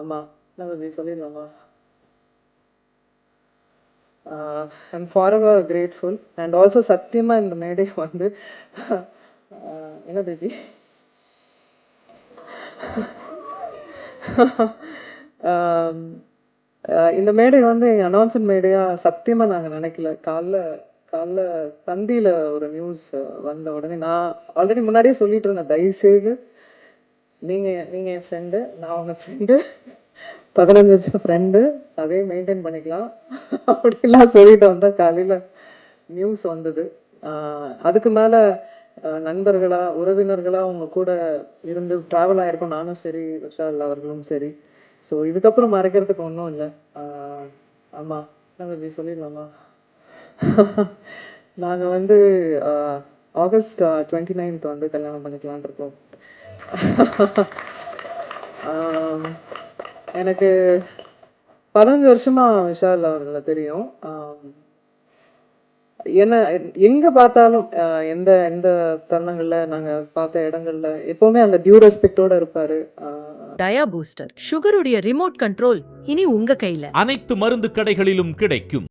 ஆமா. நம்ம இப்படி சொல்லிடலாமா? I'm forever grateful and also சத்தியமா இந்த மேடை வந்து என்ன பேபி இந்த மேடை வந்து எங்கள் அனௌன்ஸ்மெண்ட் மேடையாக சத்தியமாக நாங்கள் நினைக்கல. காலைல காலைல தந்தியில் ஒரு நியூஸ் வந்த உடனே நான் ஆல்ரெடி முன்னாடியே சொல்லிட்டு இருந்தேன், தயவுசெய்து நீங்கள் என் ஃப்ரெண்டு, நான் உங்கள் ஃப்ரெண்டு, 15 வருஷம் ஃப்ரெண்டு, அதே மெயின்டைன் பண்ணிக்கலாம் அப்படின்லாம் சொல்லிட்டு வந்தால் காலையில் நியூஸ் வந்தது. அதுக்கு மேலே நண்பர்களா உறவினர்களா அவங்க கூட இருந்து ட்ராவல் ஆகிருக்கோம், நானும் சரி விஷால் அவர்களும் சரி. ஸோ இதுக்கப்புறம் மறைக்கிறதுக்கு ஒன்றும் இல்லை. ஆமாம், நம்ம இப்படி சொல்லிடலாமா? நாங்கள் வந்து ஆகஸ்ட் 29th வந்து கல்யாணம் பண்ணிக்கலான் இருக்கோம். எனக்கு 15 வருஷமா விஷால் அவர்களை தெரியும். என்ன எங்க பார்த்தாலும் எந்த எந்த தருணங்கள்ல நாங்க பார்த்த இடங்கள்ல எப்பவுமே அந்த டியூ ரெஸ்பெக்டோட இருப்பாரு. டயா பூஸ்டர் சுகருடைய ரிமோட் கண்ட்ரோல் இனி உங்க கையில. அனைத்து மருந்து கடைகளிலும் கிடைக்கும்.